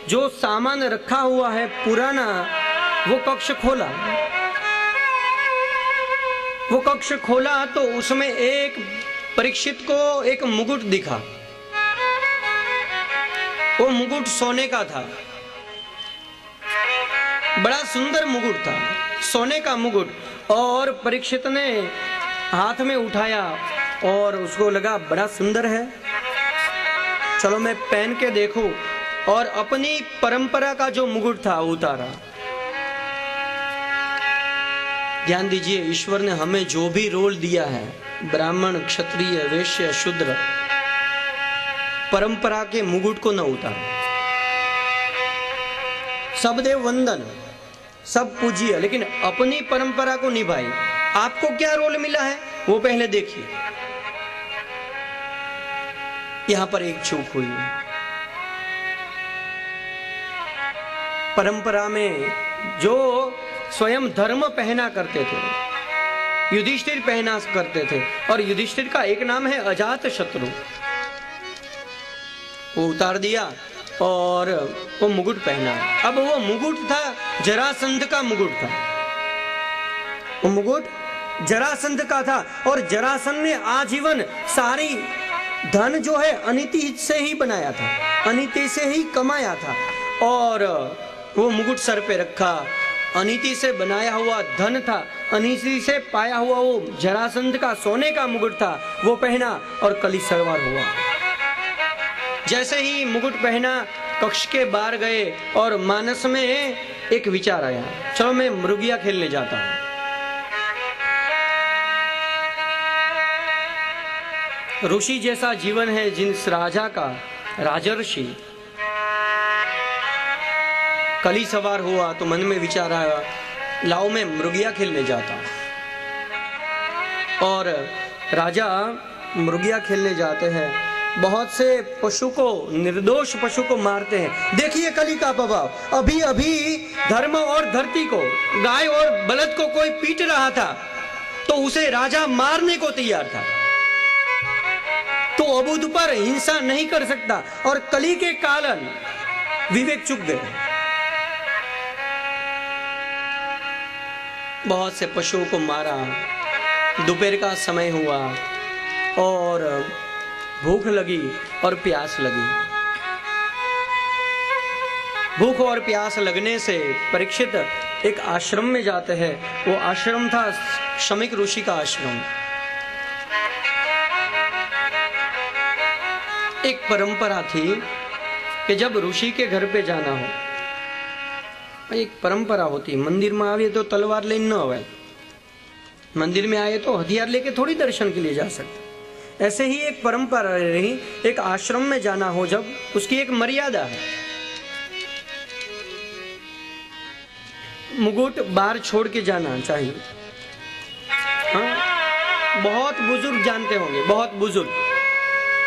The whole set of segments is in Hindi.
जो सामान रखा हुआ है पुराना, वो कक्ष खोला। वो कक्ष खोला तो उसमें एक परीक्षित को एक मुकुट दिखा। वो मुकुट सोने का था, बड़ा सुंदर मुकुट था, सोने का मुकुट। और परीक्षित ने हाथ में उठाया और उसको लगा बड़ा सुंदर है, चलो मैं पहन के देखूं। और अपनी परंपरा का जो मुकुट था उतारा। ध्यान दीजिए, ईश्वर ने हमें जो भी रोल दिया है, ब्राह्मण, क्षत्रिय, वैश्य, शूद्र, परंपरा के मुकुट को न उतारो। सब देव वंदन, सब पूजिए, लेकिन अपनी परंपरा को निभाइए। आपको क्या रोल मिला है वो पहले देखिए। यहां पर एक चूक हुई। परंपरा में जो स्वयं धर्म पहना करते थे, युधिष्ठिर पहना करते थे, और युधिष्ठिर का एक नाम है अजात शत्रु, वो उतार दिया और वो मुकुट पहना। अब वो मुकुट था जरासंध का मुकुट था, वो मुकुट जरासंध का था। और जरासंध ने आजीवन सारी धन जो है अनीति से ही बनाया था, अनीति से ही कमाया था। और वो मुकुट सर पे रखा, अनीति से बनाया हुआ धन था, अनीति से पाया हुआ वो जरासंध का सोने का मुकुट था, वो पहना और कली सवार हुआ। जैसे ही मुकुट पहना, कक्ष के बाहर गए और मानस में एक विचार आया, चलो मैं मृगिया खेलने जाता हूं। ऋषि जैसा जीवन है जिस राजा का, राजर्षि, कली सवार हुआ तो मन में विचार आया, लाओ मैं मृगिया खेलने जाता हूं। और राजा मृगिया खेलने जाते हैं, बहुत से पशु को, निर्दोष पशु को मारते हैं। देखिए कली का प्रभाव। अभी अभी धर्म और धरती को, गाय और बलद को कोई पीट रहा था तो उसे राजा मारने को तैयार था। तो अबूझ पर हिंसा नहीं कर सकता, और कली के कारण विवेक चुक गए। बहुत से पशुओं को मारा। दोपहर का समय हुआ और भूख लगी और प्यास लगी। भूख और प्यास लगने से परीक्षित एक आश्रम में जाते हैं। वो आश्रम था शमीक ऋषि का आश्रम। एक परंपरा थी कि जब ऋषि के घर पे जाना हो, एक परंपरा होती, मंदिर में आवे तो तलवार लेने न आवे, मंदिर में आए तो हथियार लेके थोड़ी दर्शन के लिए जा सकते। ऐसे ही एक परंपरा रही, एक आश्रम में जाना हो जब, उसकी एक मर्यादा है। मुकुट बाहर छोड़ के जाना चाहिए। हाँ, बहुत बुजुर्ग जानते होंगे, बहुत बुजुर्ग,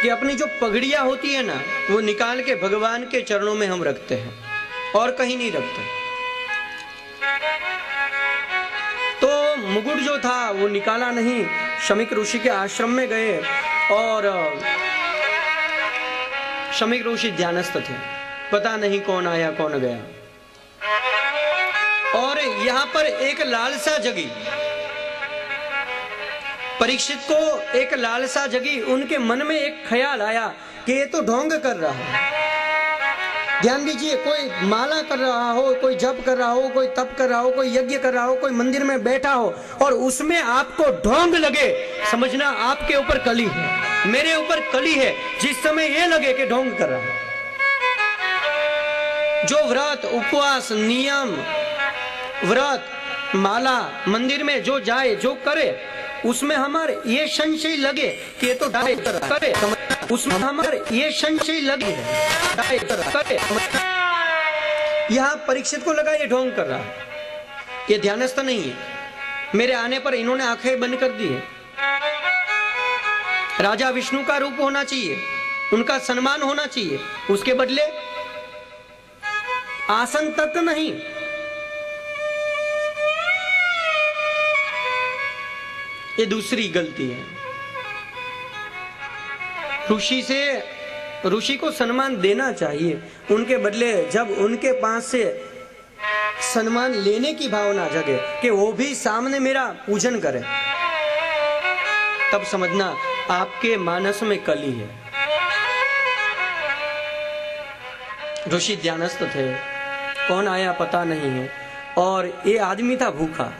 कि अपनी जो पगड़ियां होती है ना, वो निकाल के भगवान के चरणों में हम रखते हैं और कहीं नहीं रखते। तो मुकुट जो था वो निकाला नहीं। शमीक ऋषि के आश्रम में गए और शमीक ऋषि ध्यानस्थ थे, पता नहीं कौन आया कौन गया। और यहां पर एक लालसा जगी, परीक्षित को एक लालसा जगी। उनके मन में एक ख्याल आया कि ये तो ढोंग कर रहा है। ध्यान दीजिए, कोई माला कर रहा हो, कोई जप कर रहा हो, कोई तप कर रहा हो, कोई यज्ञ कर रहा हो, कोई मंदिर में बैठा हो और उसमें आपको ढोंग लगे, समझना आपके ऊपर कली है, मेरे ऊपर कली है। जिस समय ये लगे कि ढोंग कर रहा है, जो व्रत, उपवास, नियम, व्रत, माला, मंदिर में जो जाए, जो करे, उसमें हमारे ये संशय लगे कि ये तो डाय करे, उसमें हमारे ये संशय लगे करे। यहाँ परीक्षित को लगा ये ढोंग कर रहा है, ये ध्यानस्थ नहीं है, मेरे आने पर इन्होंने आंखें बंद कर दी है। राजा विष्णु का रूप होना चाहिए, उनका सम्मान होना चाहिए, उसके बदले आसन तक नहीं। ये दूसरी गलती है। ऋषि से ऋषि को सम्मान देना चाहिए। उनके बदले जब उनके पास से सम्मान लेने की भावना जगे कि वो भी सामने मेरा पूजन करे, तब समझना आपके मानस में कली है। ऋषि ध्यानस्थ थे, कौन आया पता नहीं है, और ये आदमी था भूखा।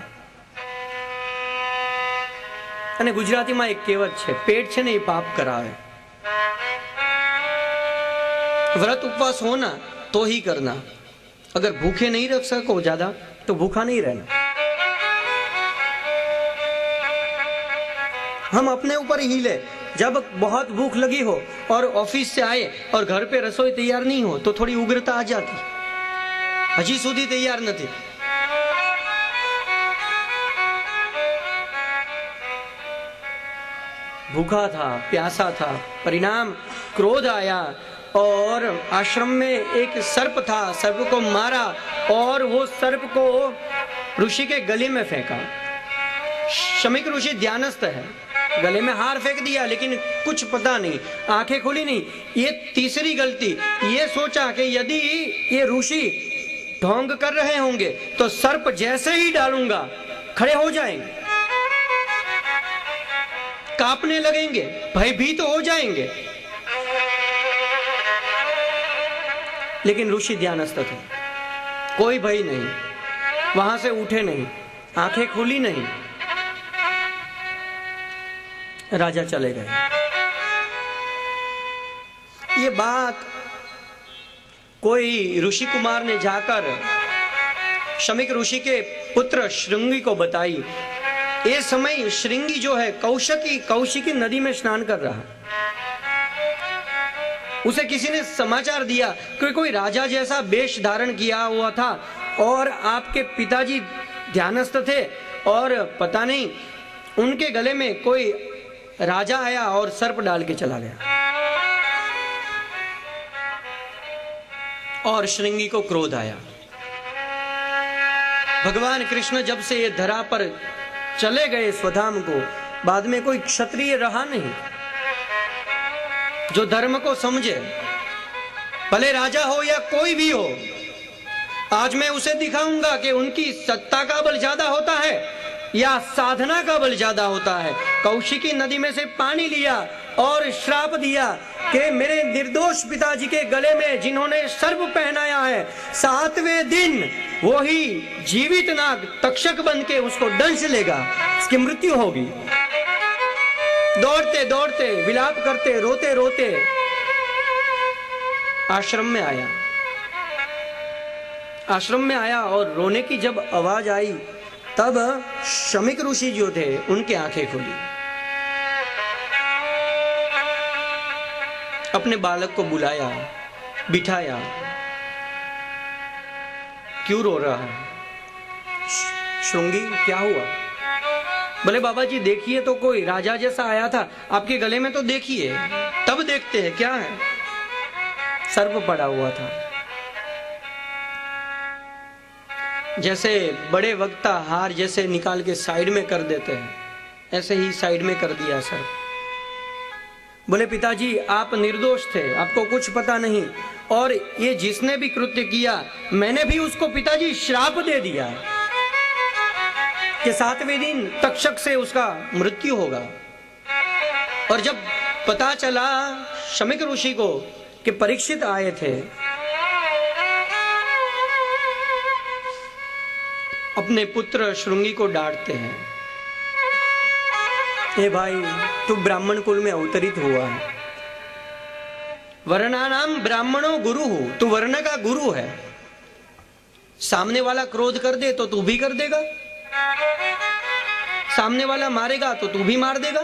અને ગુજરાતીમાં એક કહેવત છે, પેટ છે ને એ પાપ કરાવે। व्रत उपवास होना तो ही करना, अगर भूखे नहीं रख सको ज्यादा तो भूखा नहीं रहना। हम अपने ऊपर ही ले, जब बहुत भूख लगी हो और ऑफिस से आए और घर पे रसोई तैयार नहीं हो तो थोड़ी उग्रता आ जाती, हजी સુધી तैयार नहीं। भूखा था, प्यासा था, परिणाम क्रोध आया और आश्रम में एक सर्प था, सर्प को मारा और वो सर्प को ऋषि के गले में फेंका। शमीक ऋषि ध्यानस्थ है, गले में हार फेंक दिया लेकिन कुछ पता नहीं, आंखें खुली नहीं। ये तीसरी गलती, ये सोचा कि यदि ये ऋषि ढोंग कर रहे होंगे तो सर्प जैसे ही डालूंगा खड़े हो जाएंगे, कांपने लगेंगे, भयभीत हो जाएंगे। लेकिन ऋषि ध्यानस्थ थे, कोई भय नहीं, वहां से उठे नहीं, आंखें खुली नहीं, राजा चले गए। ये बात कोई ऋषि कुमार ने जाकर शमीक ऋषि के पुत्र श्रृंगी को बताई। ये समय श्रृंगी जो है कौशिकी नदी में स्नान कर रहा है। उसे किसी ने समाचार दिया कि कोई राजा जैसा वेश धारण किया हुआ था और आपके पिताजी ध्यानस्थ थे और पता नहीं उनके गले में कोई राजा आया और सर्प डाल के चला गया। और श्रृंगी को क्रोध आया। भगवान कृष्ण जब से ये धरा पर चले गए स्वधाम को, बाद में कोई क्षत्रिय रहा नहीं जो धर्म को समझे, भले राजा हो या कोई भी हो। आज मैं उसे दिखाऊंगा कि उनकी सत्ता का बल ज्यादा होता है या साधना का बल ज्यादा होता है। कौशिकी नदी में से पानी लिया और श्राप दिया कि मेरे निर्दोष पिताजी के गले में जिन्होंने सर्प पहनाया है, 7वें दिन वो ही जीवित नाग तक्षक बन के उसको दंश लेगा, उसकी मृत्यु होगी। दौड़ते दौड़ते, विलाप करते, रोते रोते आश्रम में आया। आश्रम में आया और रोने की जब आवाज आई तब शमीक ऋषि जो थे उनकी आंखें खुली। अपने बालक को बुलाया, बिठाया। क्यों रो रहा है? श्रृंगी क्या हुआ? बोले बाबा जी देखिए तो कोई राजा जैसा आया था, आपके गले में तो देखिए, तब देखते हैं क्या है। सर्प पड़ा हुआ था। जैसे बड़े वक्ता हार जैसे निकाल के साइड में कर देते हैं, ऐसे ही साइड में कर दिया सर्प। बोले पिताजी आप निर्दोष थे, आपको कुछ पता नहीं, और ये जिसने भी कृत्य किया मैंने भी उसको पिताजी श्राप दे दिया कि 7वें दिन तक्षक से उसका मृत्यु होगा। और जब पता चला शमीक ऋषि को कि परीक्षित आए थे, अपने पुत्र श्रृंगी को डांटते हैं, हे भाई तू ब्राह्मण कुल में अवतरित हुआ है, वर्णानाम ब्राह्मणों गुरु हो, तू वर्ण का गुरु है। सामने वाला क्रोध कर दे तो तू भी कर देगा, सामने वाला मारेगा तो तू भी मार देगा।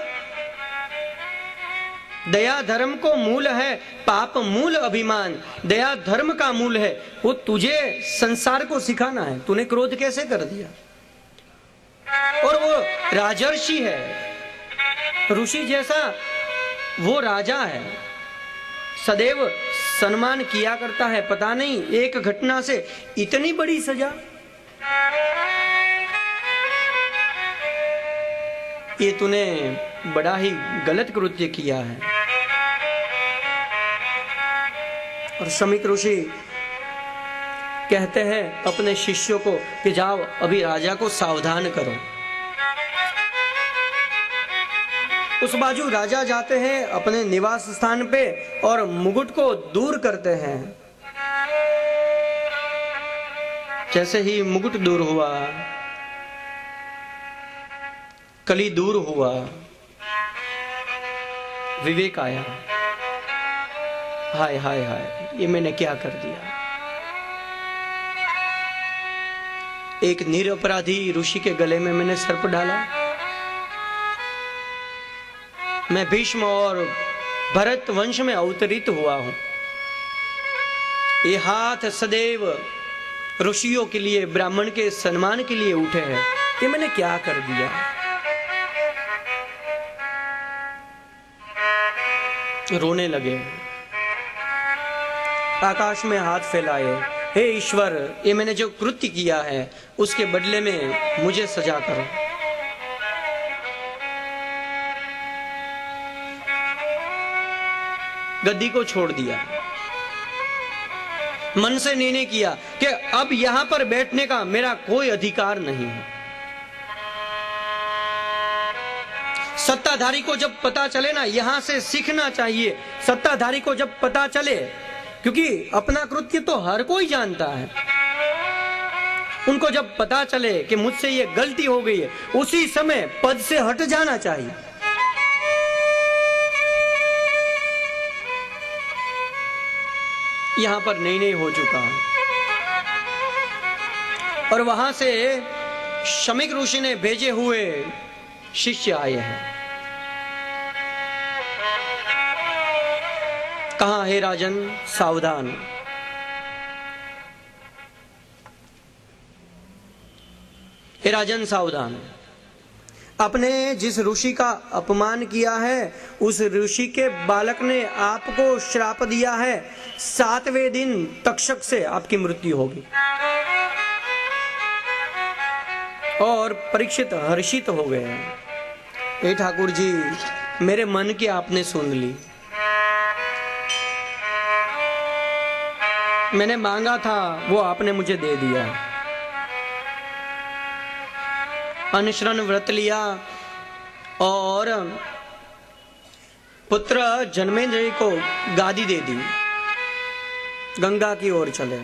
दया धर्म को मूल है, पाप मूल अभिमान। दया धर्म का मूल है, वो तुझे संसार को सिखाना है। तूने क्रोध कैसे कर दिया? और वो राजर्षि है, ऋषि जैसा वो राजा है, सदैव सम्मान किया करता है। पता नहीं एक घटना से इतनी बड़ी सजा। ये तूने बड़ा ही गलत कृत्य किया है। और शमीक ऋषि कहते हैं अपने शिष्यों को कि जाओ अभी राजा को सावधान करो। उस बाजू राजा जाते हैं अपने निवास स्थान पे और मुकुट को दूर करते हैं। जैसे ही मुकुट दूर हुआ, कली दूर हुआ, विवेक आया। हाय हाय हाय, ये मैंने क्या कर दिया। एक निरपराधी ऋषि के गले में मैंने सर्प डाला। मैं भीष्म और भरत वंश में अवतरित हुआ हूं। ये हाथ सदैव ऋषियों के लिए, ब्राह्मण के सम्मान के लिए उठे हैं। ये मैंने क्या कर दिया। रोने लगे, आकाश में हाथ फैलाए, हे ईश्वर, ये मैंने जो कृत्य किया है उसके बदले में मुझे सजा करो। गद्दी को छोड़ दिया। मन से निर्णय किया कि अब यहां पर बैठने का मेरा कोई अधिकार नहीं है। सत्ताधारी को जब पता चले ना, यहां से सीखना चाहिए। सत्ताधारी को जब पता चले, क्योंकि अपना कृत्य तो हर कोई जानता है, उनको जब पता चले कि मुझसे ये गलती हो गई है, उसी समय पद से हट जाना चाहिए। यहां पर निर्णय हो चुका है। और वहां से शमीक ऋषि ने भेजे हुए शिष्य आए हैं। कहा, हे राजन सावधान, हे राजन सावधान, आपने जिस ऋषि का अपमान किया है उस ऋषि के बालक ने आपको श्राप दिया है, 7वें दिन तक्षक से आपकी मृत्यु होगी। और परीक्षित हर्षित हो गए। हे ठाकुर जी, मेरे मन की आपने सुन ली। मैंने मांगा था वो आपने मुझे दे दिया। अनशरण व्रत लिया और पुत्र जन्मेंद्र को गादी दे दी। गंगा की ओर चले।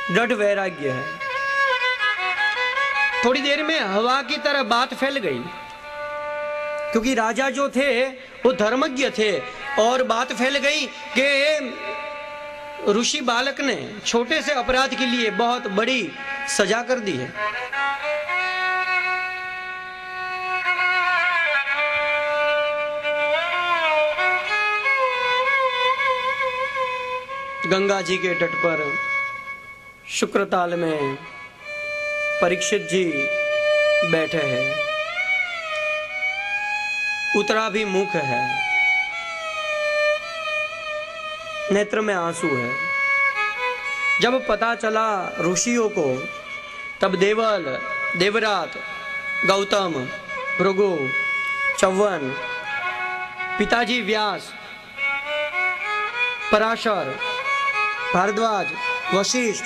दृढ़ वैराग्य है। थोड़ी देर में हवा की तरह बात फैल गई, क्योंकि राजा जो थे वो धर्मज्ञ थे। और बात फैल गई कि ऋषि बालक ने छोटे से अपराध के लिए बहुत बड़ी सजा कर दी है। गंगा जी के तट पर शुक्रताल में परीक्षित जी बैठे हैं। उतरा भी मुख है, नेत्र में आंसू है। जब पता चला ऋषियों को, तब देवल, देवरात, गौतम, भृगु, च्यवन, पिताजी व्यास, पराशर, भारद्वाज, वशिष्ठ,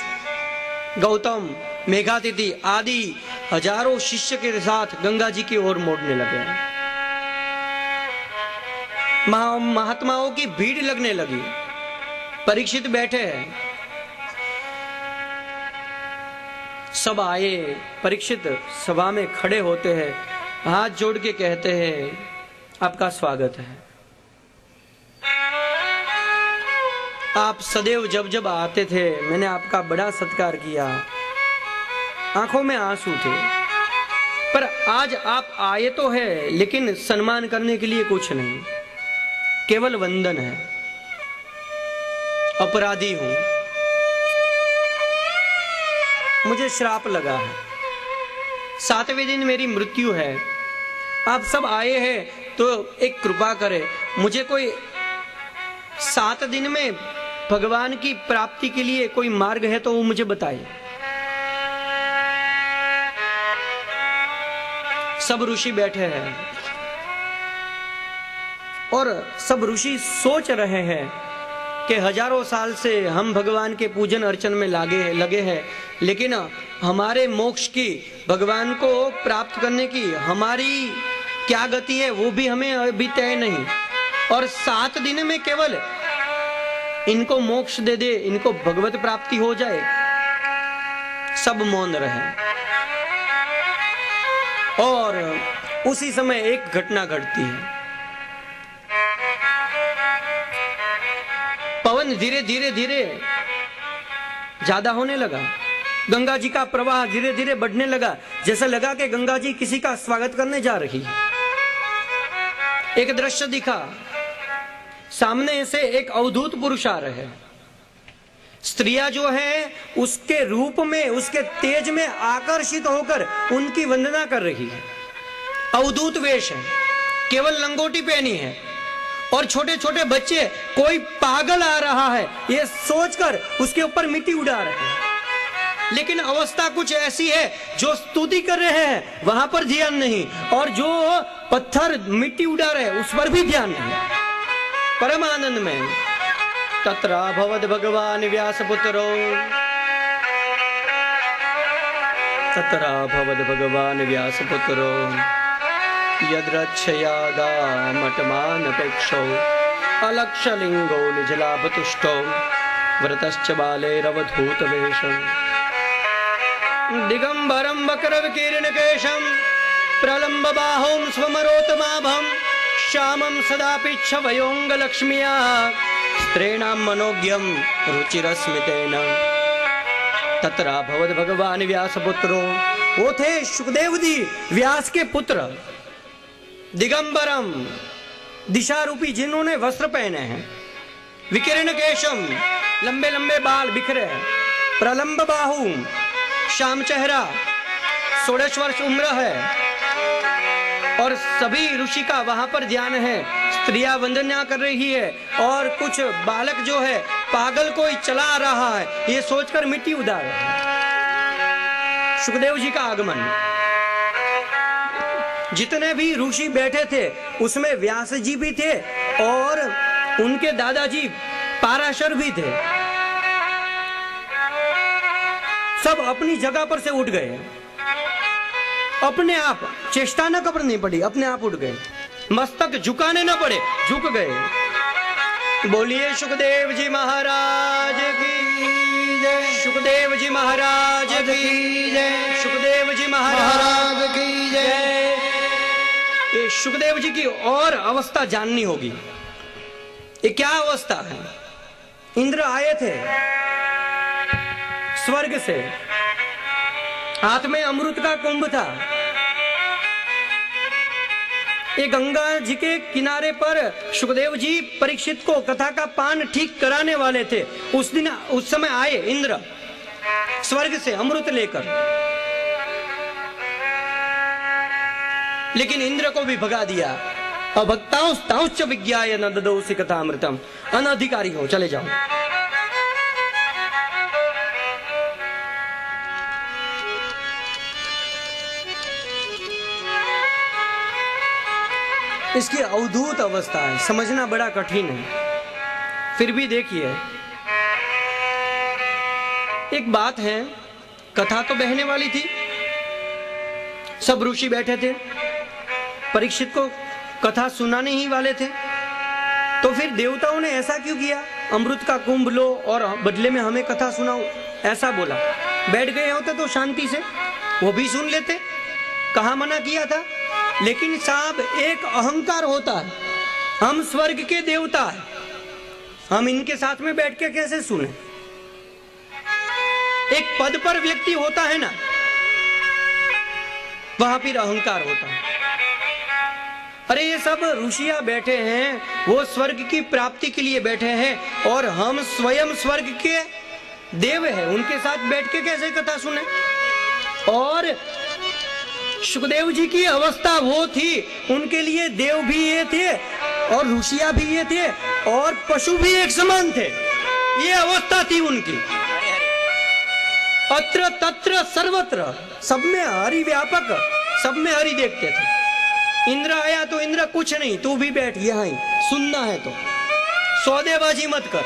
गौतम, मेघातिथि आदि हजारों शिष्य के साथ गंगा जी की ओर मोड़ने लगे। महात्माओं की भीड़ लगने लगी। परीक्षित बैठे हैं, सब आए। परीक्षित सभा में खड़े होते हैं, हाथ जोड़ के कहते हैं, आपका स्वागत है। आप सदैव जब जब आते थे मैंने आपका बड़ा सत्कार किया। आंखों में आंसू थे, पर आज आप आए तो है, लेकिन सम्मान करने के लिए कुछ नहीं, केवल वंदन है। अपराधी हूं, मुझे श्राप लगा है, 7वें दिन मेरी मृत्यु है। आप सब आए हैं तो एक कृपा करें, मुझे कोई 7 दिन में भगवान की प्राप्ति के लिए कोई मार्ग है तो वो मुझे बताइए। सब ऋषि बैठे हैं। और सब ऋषि सोच रहे हैं कि हजारों साल से हम भगवान के पूजन अर्चन में लगे हैं, लेकिन हमारे मोक्ष की, भगवान को प्राप्त करने की हमारी क्या गति है वो भी हमें अभी तय नहीं, और 7 दिन में केवल इनको मोक्ष दे दे, इनको भगवत प्राप्ति हो जाए। सब मौन रहे और उसी समय एक घटना घटती है। पवन धीरे धीरे धीरे ज्यादा होने लगा, गंगा जी का प्रवाह धीरे धीरे बढ़ने लगा, जैसा लगा कि गंगा जी किसी का स्वागत करने जा रही है। एक दृश्य दिखा, सामने से एक अवधूत पुरुष आ रहे हैं। स्त्रियां जो है उसके रूप में, उसके तेज में आकर्षित होकर उनकी वंदना कर रही है। अवधूत वेश है, केवल लंगोटी पहनी है, और छोटे छोटे बच्चे कोई पागल आ रहा है ये सोचकर उसके ऊपर मिट्टी उड़ा रहे हैं। लेकिन अवस्था कुछ ऐसी है, जो स्तुति कर रहे हैं वहां पर ध्यान नहीं, और जो पत्थर मिट्टी उड़ा रहे हैं उस पर भी ध्यान नहीं। परमानंद में तत्र भवद भगवान व्यासपुत्रो, तत्र भवद भगवान व्यासपुत्रो यद्रक्षया गामटमानपेक्षो अलक्षलिंगो निजलाभतुष्टो व्रतश्च बालैरवधूतवेषम् दिगंबरं वक्रविकीर्णकेशं प्रलम्बबाहुं स्वमरोतमाभं श्यामं सदापीच्छवयोऽङ्गलक्ष्म्या स्त्रीणां मनोज्ञं रुचिरस्मितेन। तत्र भवद भगवान व्यासपुत्रो, वो थे सुखदेव जी व्यास के पुत्र। दिगंबरम, दिशा रूपी जिन्होंने वस्त्र पहने हैं। विकीर्ण केशम, लंबे लंबे बाल बिखरे। प्रलंब बाहु, श्याम चेहरा, 16 वर्ष उम्र है, और सभी ऋषि का वहां पर ध्यान है। स्त्रियां वंदना कर रही है, और कुछ बालक जो है पागल कोई चला रहा है ये सोचकर मिट्टी उड़ा रहे हैं। सुखदेव जी का आगमन। जितने भी ऋषि बैठे थे उसमें व्यास जी भी थे, और उनके दादाजी पाराशर भी थे। सब अपनी जगह पर से उठ गए, अपने आप, चेष्टा न करनी पड़ी, अपने आप उठ गए। मस्तक झुकाने न पड़े, झुक गए। बोलिए सुखदेव जी महाराज की जय, सुखदेव जी महाराज की जय, सुखदेव जी महाराज की जय। ये सुखदेव जी की और अवस्था जाननी होगी। ये क्या अवस्था है? इंद्र आए थे स्वर्ग से, हाथ में अमृत का कुंभ था। ये गंगा जी के किनारे पर सुखदेव जी परीक्षित को कथा का पान ठीक कराने वाले थे। उस समय आए इंद्र स्वर्ग से अमृत लेकर, लेकिन इंद्र को भी भगा दिया। अभक्तांश्च विज्ञाय न ददोसि कथामृतम, अनधिकारी हो, चले जाओ। इसकी अवधूत अवस्था है, समझना बड़ा कठिन है। फिर भी देखिए, एक बात है, कथा तो बहने वाली थी, सब ऋषि बैठे थे, परीक्षित को कथा सुनाने ही वाले थे। तो फिर देवताओं ने ऐसा क्यों किया? अमृत का कुंभ लो और बदले में हमें कथा सुनाओ, ऐसा बोला। बैठ गए होते तो शांति से वो भी सुन लेते, कहाँ मना किया था। लेकिन साहब, एक अहंकार होता है, हम स्वर्ग के देवता हैं, हम इनके साथ में बैठ के कैसे सुने। एक पद पर व्यक्ति होता है ना, वहां फिर अहंकार होता है। अरे ये सब ऋषियां बैठे हैं, वो स्वर्ग की प्राप्ति के लिए बैठे हैं, और हम स्वयं स्वर्ग के देव हैं, उनके साथ बैठ के कैसे कथा सुने। और सुखदेव जी की अवस्था वो थी, उनके लिए देव भी ये थे और ऋषियां भी ये थे और पशु भी एक समान थे। ये अवस्था थी उनकी। अत्र तत्र सर्वत्र, सब में हरि व्यापक, सब में हरि देखते थे। इंद्र आया तो इंद्र कुछ नहीं, तू भी बैठ यहाँ ही, सुनना है तो सौदेबाजी मत कर।